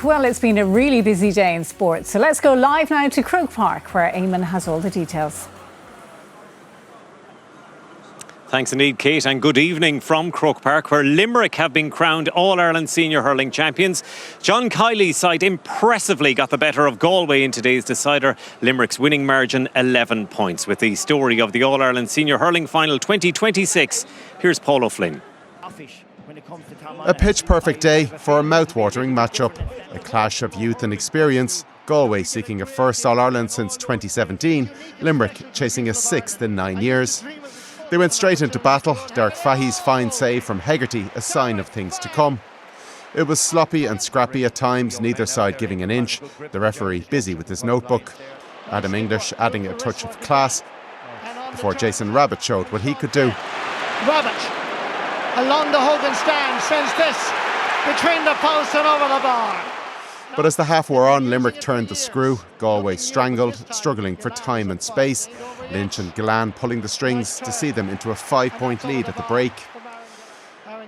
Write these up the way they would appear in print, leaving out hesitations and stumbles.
Well, it's been a really busy day in sport, so let's go live now to Croke Park, where Eamon has all the details. Thanks indeed, Kate, and good evening from Croke Park, where Limerick have been crowned All-Ireland Senior Hurling champions. John Kiley's side impressively got the better of Galway in today's decider. Limerick's winning margin 11 points. With the story of the All-Ireland Senior Hurling Final 2026, here's Paul O'Flynn. A pitch-perfect day for a mouth-watering match-up. A clash of youth and experience. Galway seeking a first All-Ireland since 2017. Limerick chasing a sixth in 9 years. They went straight into battle. Derek Fahy's fine save from Hegarty, a sign of things to come. It was sloppy and scrappy at times, neither side giving an inch. The referee busy with his notebook. Adam English adding a touch of class before Jason Rabbit showed what he could do. Rabbit along the Hogan stand sends this between the post and over the bar. But as the half wore on, Limerick turned the screw. Galway strangled, struggling for time and space. Lynch and Gillan pulling the strings to see them into a 5-point lead at the break.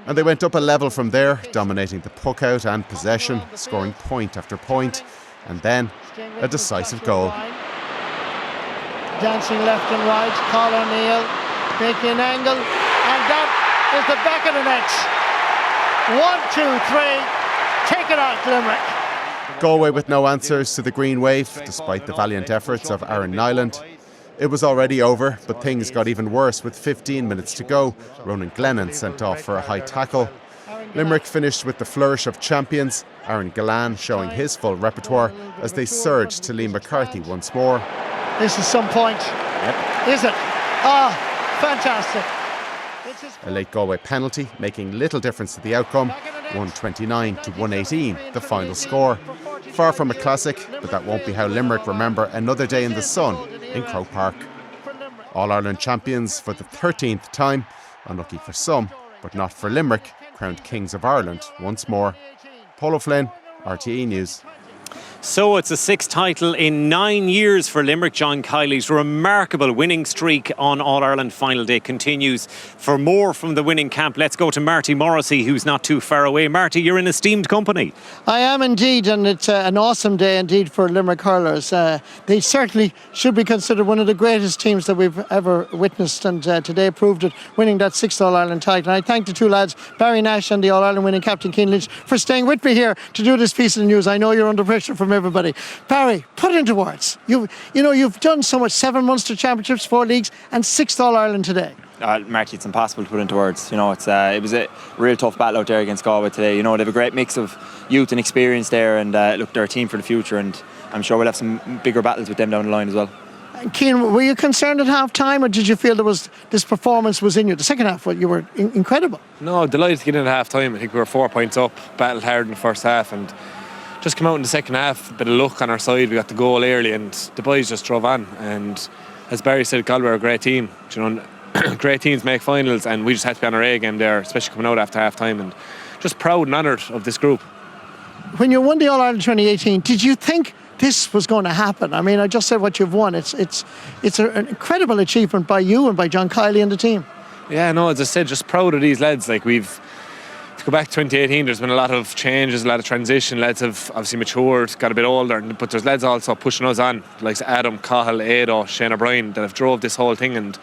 And they went up a level from there, dominating the puck out and possession, scoring point after point, and then a decisive goal. Dancing left and right, Colin Neal making an angle, and that is the back of the net. 1, 2, 3, take it out, Limerick. Galway with no answers to the green wave, despite the valiant efforts of Aaron Nyland. It was already over, but things got even worse with 15 minutes to go. Ronan Glennon sent off for a high tackle. Limerick finished with the flourish of champions, Aaron Gillan showing his full repertoire as they surged to Lee McCarthy once more. This is some point. Yep. Is it? Fantastic. A late Galway penalty, making little difference to the outcome. 129 to 118, the final score. Far from a classic, but that won't be how Limerick remember another day in the sun in Croke Park. All-Ireland champions for the 13th time. Unlucky for some, but not for Limerick, crowned Kings of Ireland once more. Paul O'Flynn, RTE News. So it's a sixth title in 9 years for Limerick. John Kiley's remarkable winning streak on All-Ireland final day continues. For more from the winning camp, let's go to Marty Morrissey, who's not too far away. Marty, you're in esteemed company. I am indeed, and it's an awesome day indeed for Limerick hurlers. They certainly should be considered one of the greatest teams that we've ever witnessed, and today proved it, winning that sixth All-Ireland title. And I thank the two lads, Barry Nash and the All-Ireland winning captain Cian Lynch, for staying with me here to do this piece of news. I know you're under pressure from everybody. Barry, put it into words. You've done so much: 7 Munster Championships, 4 leagues, and 6th All-Ireland today. Marty, it's impossible to put into words. It was a real tough battle out there against Galway today. They have a great mix of youth and experience there, and look, they're a team for the future, and I'm sure we'll have some bigger battles with them down the line as well. Cian, were you concerned at half time, or did you feel this performance was in you? The second half, you were incredible. No, delighted to get in at half time. I think we were 4 points up, battled hard in the first half, and just come out in the second half, a bit of luck on our side. We got the goal early and the boys just drove on. And as Barry said, Galway are a great team. Great teams make finals, and we just had to be on our A game there, especially coming out after half time, and just proud and honoured of this group. When you won the All-Ireland 2018, did you think this was going to happen? I mean, I just said what you've won. It's an incredible achievement by you and by John Kiley and the team. Yeah, no, as I said, just proud of these lads. To go back to 2018, there's been a lot of changes, a lot of transition. Lads have obviously matured, got a bit older, but there's lads also pushing us on, like Adam, Cahill, Ado, Shane O'Brien, that have drove this whole thing. And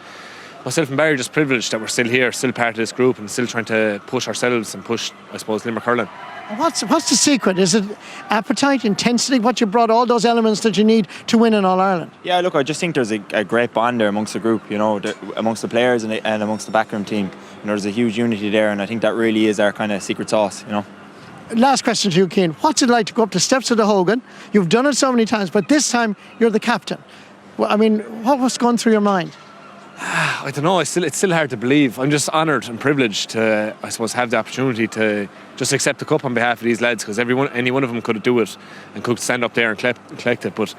myself and Barry are just privileged that we're still here, still part of this group, and still trying to push ourselves and push, I suppose, Limerick hurling. What's the secret? Is it appetite, intensity? What you brought, all those elements that you need to win in All-Ireland? Yeah, look, I just think there's a great bond there amongst the group, amongst the players and amongst the backroom team. There's a huge unity there, and I think that really is our kind of secret sauce, Last question to you, Cian. What's it like to go up the steps of the Hogan? You've done it so many times, but this time you're the captain. Well, I mean, what was going through your mind? I don't know, it's still hard to believe. I'm just honoured and privileged to, I suppose, have the opportunity to just accept the cup on behalf of these lads, because any one of them could do it and could stand up there and collect it. But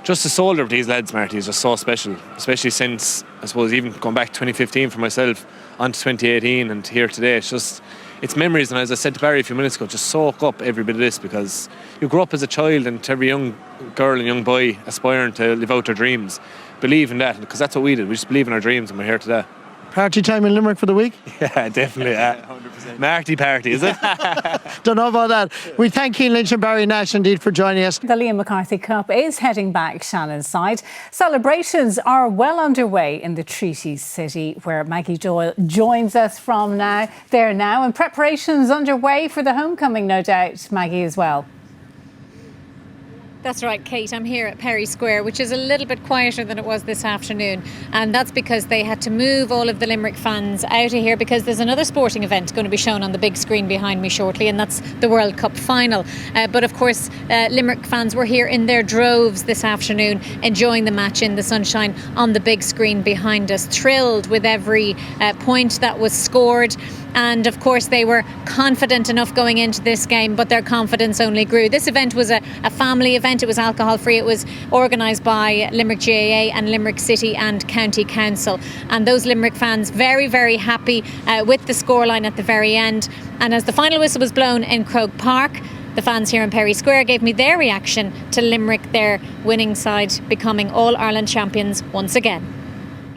just the soldier of these lads, Marty, is just so special, especially since, I suppose, even going back to 2015 for myself, on to 2018 and here today. It's memories, and as I said to Barry a few minutes ago, just soak up every bit of this, because you grow up as a child, and to every young girl and young boy aspiring to live out their dreams, believe in that, because that's what we did. We just believe in our dreams, and we're here today. Party time in Limerick for the week? Yeah, definitely. 100%. Marty party, is it? Don't know about that. We thank Keane Lynch and Barry Nash indeed for joining us. The Liam McCarthy Cup is heading back Shannon's side. Celebrations are well underway in the Treaty City, where Maggie Doyle joins us from there now, and preparations underway for the homecoming, no doubt, Maggie, as well. That's right, Kate. I'm here at Perry Square, which is a little bit quieter than it was this afternoon. And that's because they had to move all of the Limerick fans out of here because there's another sporting event going to be shown on the big screen behind me shortly, and that's the World Cup final. But of course, Limerick fans were here in their droves this afternoon, enjoying the match in the sunshine on the big screen behind us, thrilled with every point that was scored. And of course they were confident enough going into this game, but their confidence only grew. This event was a family event. It was alcohol free. It was organised by Limerick GAA and Limerick City and County Council, and those Limerick fans very, very happy with the scoreline at the very end. And as the final whistle was blown in Croke Park, the fans here in Perry Square gave me their reaction to Limerick, their winning side, becoming All-Ireland champions once again.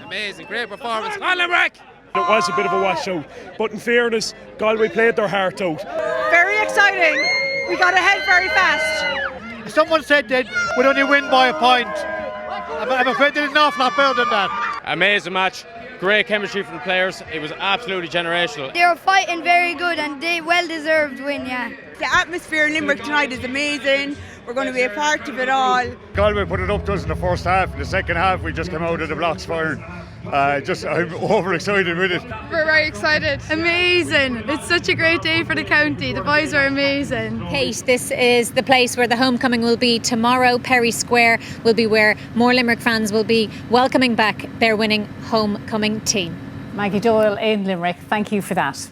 Amazing, great performance. On Limerick! It was a bit of a washout, but in fairness, Galway played their heart out. Very exciting. We got ahead very fast. Someone said that we'd only win by a point. I'm afraid there's an awful lot better than that. Amazing match. Great chemistry from the players. It was absolutely generational. They were fighting very good and they well deserved win, yeah. The atmosphere in Limerick tonight is amazing. We're going to be a part of it all. Galway put it up to us in the first half. In the second half, we just came out of the blocks firing. I'm overexcited with it. We're very excited. Amazing. It's such a great day for the county. The boys are amazing. Kate, this is the place where the homecoming will be tomorrow. Perry Square will be where more Limerick fans will be welcoming back their winning homecoming team. Maggie Doyle in Limerick, thank you for that.